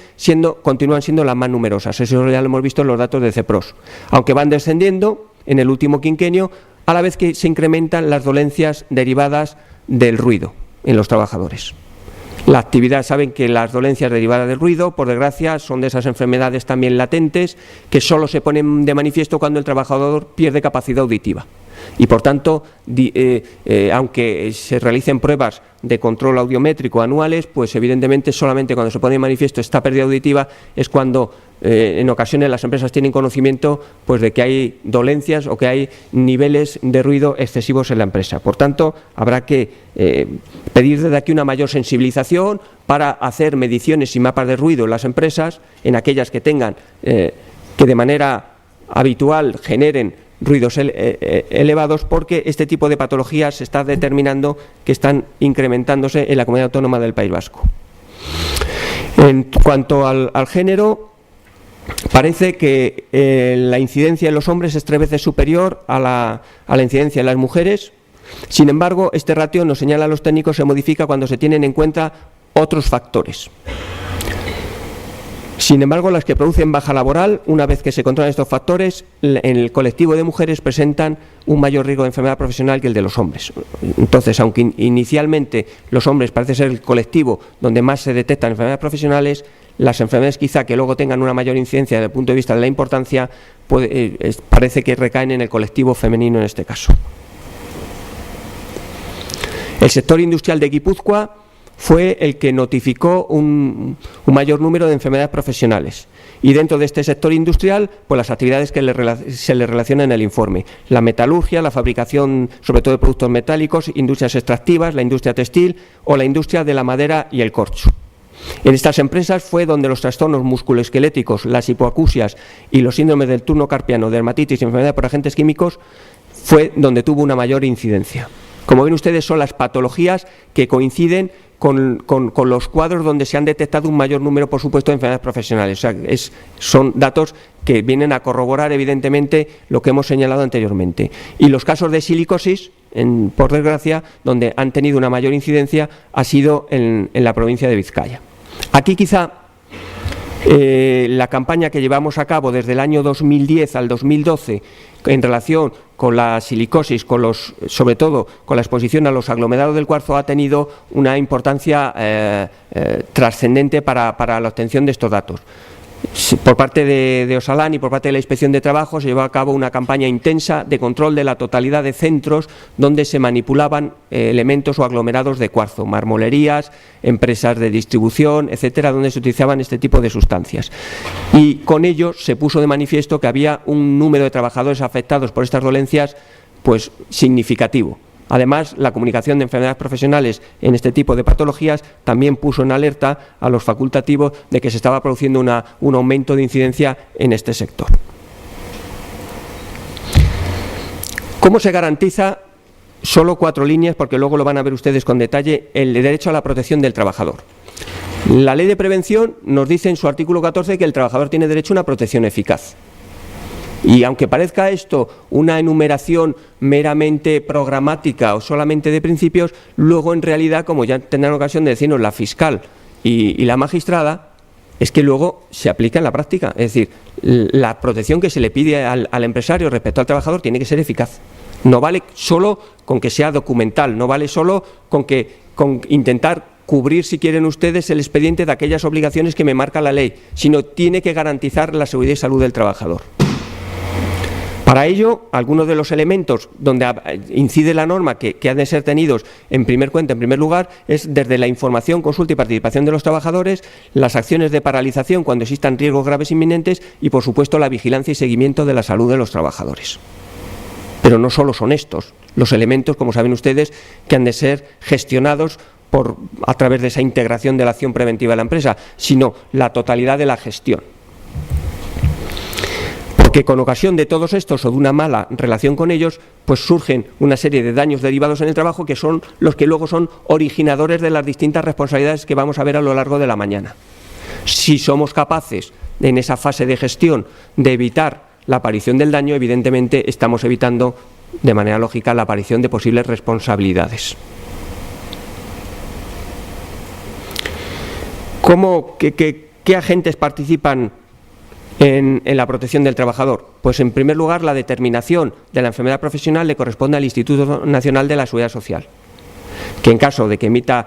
S2: continúan siendo las más numerosas. Eso ya lo hemos visto en los datos de CEPROS, aunque van descendiendo en el último quinquenio, a la vez que se incrementan las dolencias derivadas del ruido en los trabajadores. La actividad, saben que las dolencias derivadas del ruido, por desgracia, son de esas enfermedades también latentes que solo se ponen de manifiesto cuando el trabajador pierde capacidad auditiva. Y por tanto, aunque se realicen pruebas de control audiométrico anuales, pues evidentemente solamente cuando se pone de manifiesto esta pérdida auditiva es cuando en ocasiones las empresas tienen conocimiento pues de que hay dolencias o que hay niveles de ruido excesivos en la empresa. Por tanto, habrá que pedir desde aquí una mayor sensibilización para hacer mediciones y mapas de ruido en las empresas, en aquellas que tengan que de manera habitual generen ruidos elevados, porque este tipo de patologías se está determinando que están incrementándose en la Comunidad Autónoma del País Vasco. En cuanto al género, parece que la incidencia en los hombres es 3 veces superior a la incidencia en las mujeres. Sin embargo, este ratio, nos señalan los técnicos, se modifica cuando se tienen en cuenta otros factores. Sin embargo, las que producen baja laboral, una vez que se controlan estos factores, en el colectivo de mujeres presentan un mayor riesgo de enfermedad profesional que el de los hombres. Entonces, aunque inicialmente los hombres parece ser el colectivo donde más se detectan enfermedades profesionales, las enfermedades quizá que luego tengan una mayor incidencia desde el punto de vista de la importancia, parece que recaen en el colectivo femenino en este caso. El sector industrial de Guipúzcoa fue el que notificó un mayor número de enfermedades profesionales. Y dentro de este sector industrial, pues las actividades que se le relacionan en el informe: la metalurgia, la fabricación sobre todo de productos metálicos, industrias extractivas, la industria textil o la industria de la madera y el corcho. En estas empresas fue donde los trastornos musculoesqueléticos, las hipoacusias y los síndromes del turno carpiano, dermatitis y enfermedad por agentes químicos fue donde tuvo una mayor incidencia. Como ven ustedes, son las patologías que coinciden con los cuadros donde se han detectado un mayor número, por supuesto, de enfermedades profesionales. O sea, son datos que vienen a corroborar, evidentemente, lo que hemos señalado anteriormente. Y los casos de silicosis, por desgracia, donde han tenido una mayor incidencia, ha sido en la provincia de Vizcaya. Aquí quizá la campaña que llevamos a cabo desde el año 2010 al 2012 en relación con la silicosis, sobre todo con la exposición a los aglomerados del cuarzo, ha tenido una importancia trascendente para la obtención de estos datos. Por parte de Osalan y por parte de la Inspección de Trabajo se llevó a cabo una campaña intensa de control de la totalidad de centros donde se manipulaban elementos o aglomerados de cuarzo, marmolerías, empresas de distribución, etcétera, donde se utilizaban este tipo de sustancias. Y con ello se puso de manifiesto que había un número de trabajadores afectados por estas dolencias pues significativo. Además, la comunicación de enfermedades profesionales en este tipo de patologías también puso en alerta a los facultativos de que se estaba produciendo un aumento de incidencia en este sector. ¿Cómo se garantiza? Solo 4 líneas, porque luego lo van a ver ustedes con detalle, el derecho a la protección del trabajador. La Ley de Prevención nos dice en su artículo 14 que el trabajador tiene derecho a una protección eficaz. Y aunque parezca esto una enumeración meramente programática o solamente de principios, luego en realidad, como ya tendrán ocasión de decirnos la fiscal y la magistrada, es que luego se aplica en la práctica. Es decir, la protección que se le pide al empresario respecto al trabajador tiene que ser eficaz. No vale solo con que sea documental, no vale solo con intentar cubrir, si quieren ustedes, el expediente de aquellas obligaciones que me marca la ley, sino tiene que garantizar la seguridad y salud del trabajador. Para ello, algunos de los elementos donde incide la norma que han de ser tenidos en primer lugar, es desde la información, consulta y participación de los trabajadores, las acciones de paralización cuando existan riesgos graves inminentes y, por supuesto, la vigilancia y seguimiento de la salud de los trabajadores. Pero no solo son estos los elementos, como saben ustedes, que han de ser gestionados a través de esa integración de la acción preventiva de la empresa, sino la totalidad de la gestión. Porque con ocasión de todos estos o de una mala relación con ellos, pues surgen una serie de daños derivados en el trabajo que son los que luego son originadores de las distintas responsabilidades que vamos a ver a lo largo de la mañana. Si somos capaces, en esa fase de gestión, de evitar la aparición del daño, evidentemente estamos evitando de manera lógica la aparición de posibles responsabilidades. ¿Qué agentes participan en la protección del trabajador? Pues en primer lugar, la determinación de la enfermedad profesional le corresponde al Instituto Nacional de la Seguridad Social, que en caso de que emita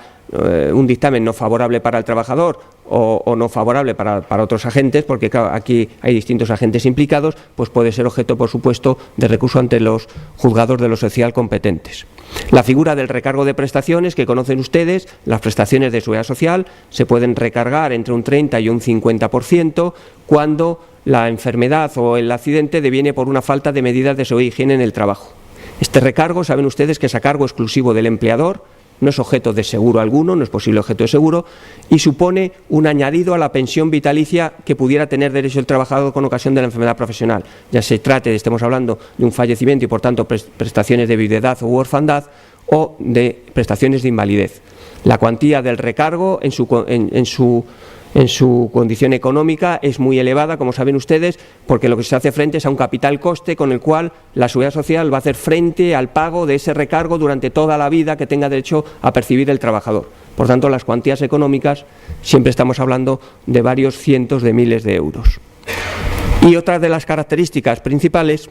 S2: un dictamen no favorable para el trabajador o no favorable para otros agentes, porque claro, aquí hay distintos agentes implicados, pues puede ser objeto, por supuesto, de recurso ante los juzgados de lo social competentes. La figura del recargo de prestaciones que conocen ustedes, las prestaciones de seguridad social se pueden recargar entre un 30 y un 50% cuando la enfermedad o el accidente deviene por una falta de medidas de seguridad y higiene en el trabajo. Este recargo, saben ustedes que es a cargo exclusivo del empleador, no es objeto de seguro alguno, no es posible objeto de seguro, y supone un añadido a la pensión vitalicia que pudiera tener derecho el trabajador con ocasión de la enfermedad profesional, ya se trate, estemos hablando de un fallecimiento y por tanto prestaciones de viudedad o orfandad o de prestaciones de invalidez. La cuantía del recargo en su condición económica es muy elevada, como saben ustedes, porque lo que se hace frente es a un capital coste con el cual la Seguridad Social va a hacer frente al pago de ese recargo durante toda la vida que tenga derecho a percibir el trabajador. Por tanto, las cuantías económicas siempre estamos hablando de varios cientos de miles de euros. Y otra de las características principales,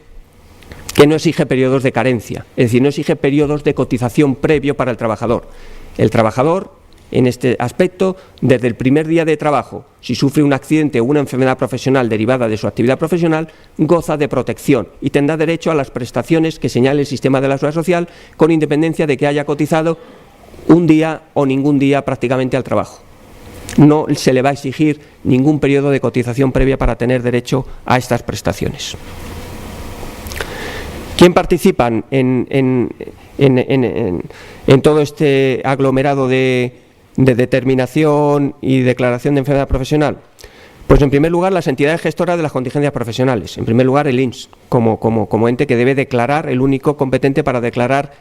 S2: que no exige periodos de carencia, es decir, no exige periodos de cotización previo para el trabajador. El trabajador, en este aspecto, desde el primer día de trabajo, si sufre un accidente o una enfermedad profesional derivada de su actividad profesional, goza de protección y tendrá derecho a las prestaciones que señale el sistema de la Seguridad Social, con independencia de que haya cotizado un día o ningún día prácticamente al trabajo. No se le va a exigir ningún periodo de cotización previa para tener derecho a estas prestaciones. ¿Quién participan en todo este aglomerado de determinación y declaración de enfermedad profesional? Pues en primer lugar las entidades gestoras de las contingencias profesionales. En primer lugar el INS, como ente que debe declarar, el único competente para declarar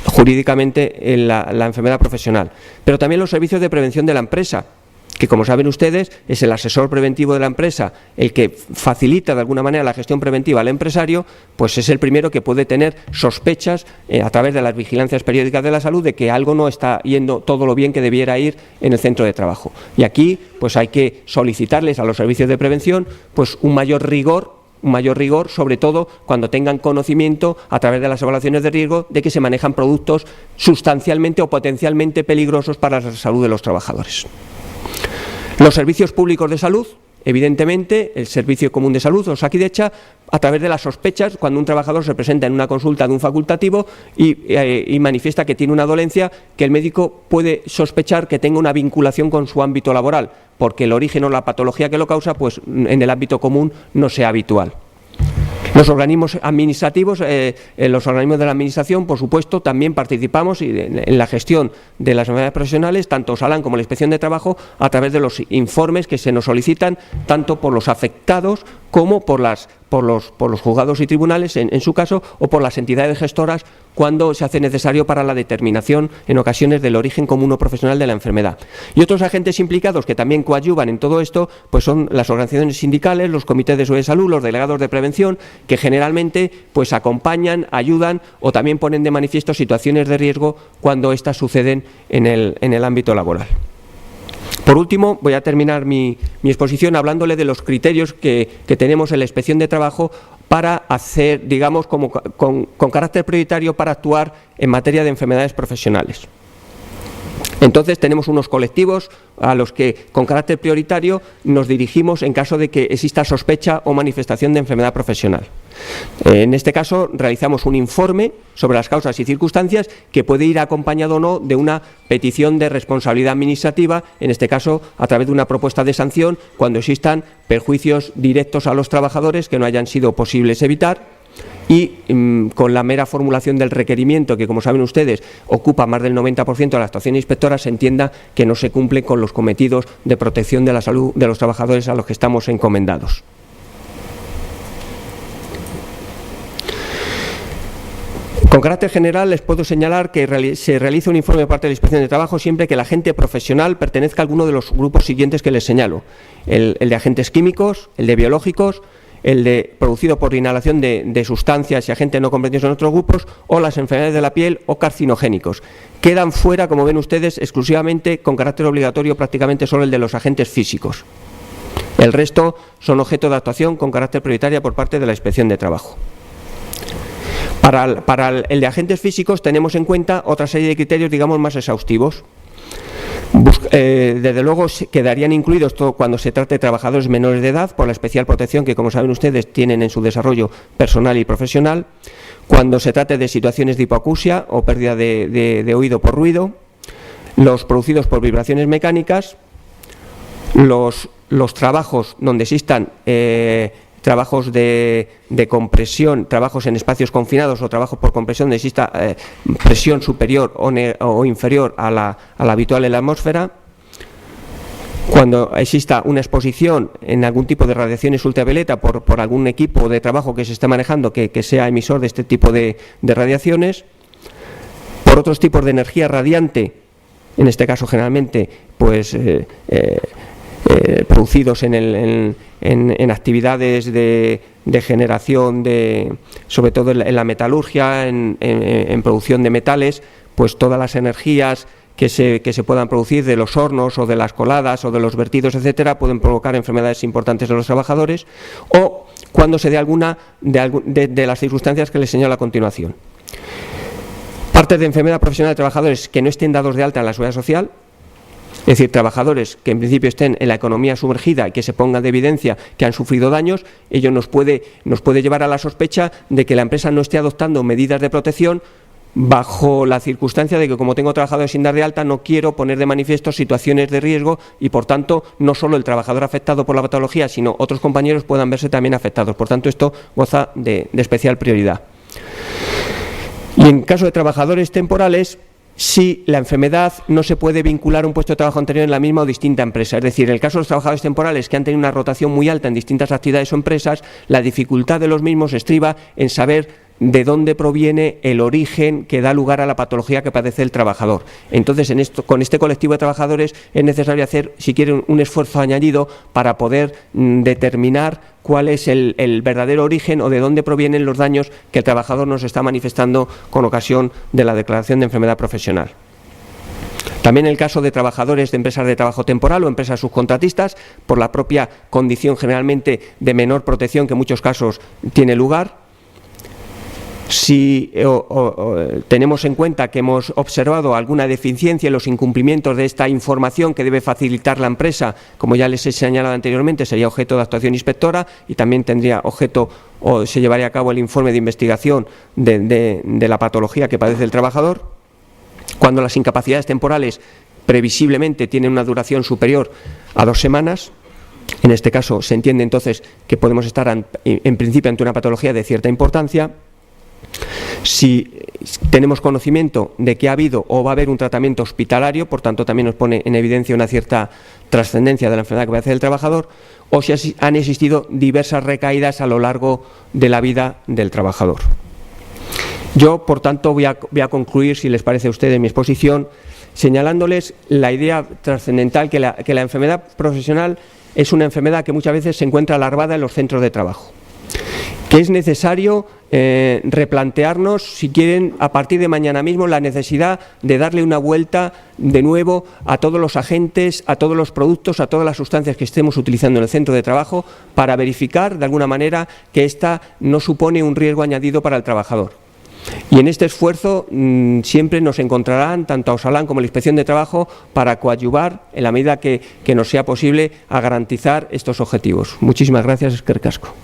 S2: jurídicamente la enfermedad profesional. Pero también los servicios de prevención de la empresa, que como saben ustedes es el asesor preventivo de la empresa, el que facilita de alguna manera la gestión preventiva al empresario, pues es el primero que puede tener sospechas a través de las vigilancias periódicas de la salud de que algo no está yendo todo lo bien que debiera ir en el centro de trabajo. Y aquí pues hay que solicitarles a los servicios de prevención pues un mayor rigor, sobre todo cuando tengan conocimiento a través de las evaluaciones de riesgo de que se manejan productos sustancialmente o potencialmente peligrosos para la salud de los trabajadores. Los servicios públicos de salud, evidentemente, el Servicio Común de Salud, Osakidetza, a través de las sospechas, cuando un trabajador se presenta en una consulta de un facultativo y manifiesta que tiene una dolencia, que el médico puede sospechar que tenga una vinculación con su ámbito laboral, porque el origen o la patología que lo causa, pues en el ámbito común no sea habitual. Los organismos administrativos, los organismos de la Administración, por supuesto, también participamos en la gestión de las enfermedades profesionales, tanto Osalan como la Inspección de Trabajo, a través de los informes que se nos solicitan, tanto por los afectados como por los juzgados y tribunales, en su caso, o por las entidades gestoras, cuando se hace necesario para la determinación, en ocasiones, del origen común o profesional de la enfermedad. Y otros agentes implicados que también coadyuvan en todo esto, pues son las organizaciones sindicales, los comités de seguridad de salud, los delegados de prevención, que generalmente pues acompañan, ayudan o también ponen de manifiesto situaciones de riesgo cuando éstas suceden en el ámbito laboral. Por último, voy a terminar mi exposición hablándole de los criterios que tenemos en la Inspección de Trabajo para hacer, digamos, con carácter prioritario para actuar en materia de enfermedades profesionales. Entonces tenemos unos colectivos a los que con carácter prioritario nos dirigimos en caso de que exista sospecha o manifestación de enfermedad profesional. En este caso realizamos un informe sobre las causas y circunstancias que puede ir acompañado o no de una petición de responsabilidad administrativa, en este caso a través de una propuesta de sanción cuando existan perjuicios directos a los trabajadores que no hayan sido posibles evitar. y con la mera formulación del requerimiento, que como saben ustedes ocupa más del 90% de la actuación inspectora, se entienda que no se cumple con los cometidos de protección de la salud de los trabajadores a los que estamos encomendados. Con carácter general les puedo señalar que se realiza un informe de parte de la Inspección de Trabajo siempre que el agente profesional pertenezca a alguno de los grupos siguientes que les señalo: el de agentes químicos, el de biológicos, el de producido por inhalación de sustancias y agentes no comprendidos en otros grupos, o las enfermedades de la piel o carcinogénicos. Quedan fuera, como ven ustedes, exclusivamente con carácter obligatorio prácticamente solo el de los agentes físicos. El resto son objeto de actuación con carácter prioritaria por parte de la Inspección de Trabajo. Para el de agentes físicos tenemos en cuenta otra serie de criterios, digamos, más exhaustivos. Desde luego quedarían incluidos todo cuando se trate de trabajadores menores de edad, por la especial protección que, como saben ustedes, tienen en su desarrollo personal y profesional, cuando se trate de situaciones de hipoacusia o pérdida de oído por ruido, los producidos por vibraciones mecánicas, los trabajos donde existan trabajos de compresión, trabajos en espacios confinados o trabajos por compresión donde exista presión superior o inferior a la habitual en la atmósfera, cuando exista una exposición en algún tipo de radiaciones ultravioleta por algún equipo de trabajo que se esté manejando que sea emisor de este tipo de radiaciones, por otros tipos de energía radiante, en este caso generalmente pues producidos en actividades de generación, sobre todo en la metalurgia, en producción de metales, pues todas las energías que se puedan producir de los hornos o de las coladas o de los vertidos, etcétera, pueden provocar enfermedades importantes en los trabajadores, o cuando se dé alguna de las circunstancias que les señalo a continuación. Partes de enfermedad profesional de trabajadores que no estén dados de alta en la Seguridad Social, es decir, trabajadores que en principio estén en la economía sumergida y que se pongan de evidencia que han sufrido daños, ello nos puede llevar a la sospecha de que la empresa no esté adoptando medidas de protección bajo la circunstancia de que, como tengo trabajadores sin dar de alta, no quiero poner de manifiesto situaciones de riesgo y, por tanto, no solo el trabajador afectado por la patología, sino otros compañeros puedan verse también afectados. Por tanto, esto goza de especial prioridad. Y en caso de trabajadores temporales, si la enfermedad no se puede vincular a un puesto de trabajo anterior en la misma o distinta empresa. Es decir, en el caso de los trabajadores temporales que han tenido una rotación muy alta en distintas actividades o empresas, la dificultad de los mismos estriba en saber de dónde proviene el origen que da lugar a la patología que padece el trabajador. Entonces, con este colectivo de trabajadores es necesario hacer, si quieren, un esfuerzo añadido para poder determinar cuál es el verdadero origen o de dónde provienen los daños que el trabajador nos está manifestando con ocasión de la declaración de enfermedad profesional. También en el caso de trabajadores de empresas de trabajo temporal o empresas subcontratistas, por la propia condición generalmente de menor protección que en muchos casos tiene lugar. Si tenemos en cuenta que hemos observado alguna deficiencia en los incumplimientos de esta información que debe facilitar la empresa, como ya les he señalado anteriormente, sería objeto de actuación inspectora y también tendría objeto o se llevaría a cabo el informe de investigación de la patología que padece el trabajador. Cuando las incapacidades temporales previsiblemente tienen una duración superior a 2 semanas, en este caso se entiende entonces que podemos estar en principio ante una patología de cierta importancia. Si tenemos conocimiento de que ha habido o va a haber un tratamiento hospitalario, por tanto también nos pone en evidencia una cierta trascendencia de la enfermedad que padece el trabajador, o si han existido diversas recaídas a lo largo de la vida del trabajador. Yo, por tanto, voy a concluir, si les parece a ustedes, mi exposición, señalándoles la idea trascendental que la enfermedad profesional es una enfermedad que muchas veces se encuentra alargada en los centros de trabajo, que es necesario replantearnos, si quieren, a partir de mañana mismo, la necesidad de darle una vuelta de nuevo a todos los agentes, a todos los productos, a todas las sustancias que estemos utilizando en el centro de trabajo, para verificar de alguna manera que ésta no supone un riesgo añadido para el trabajador. Y en este esfuerzo siempre nos encontrarán tanto a Osalan como a la Inspección de Trabajo para coadyuvar en la medida que nos sea posible a garantizar estos objetivos. Muchísimas gracias, eskerrik asko.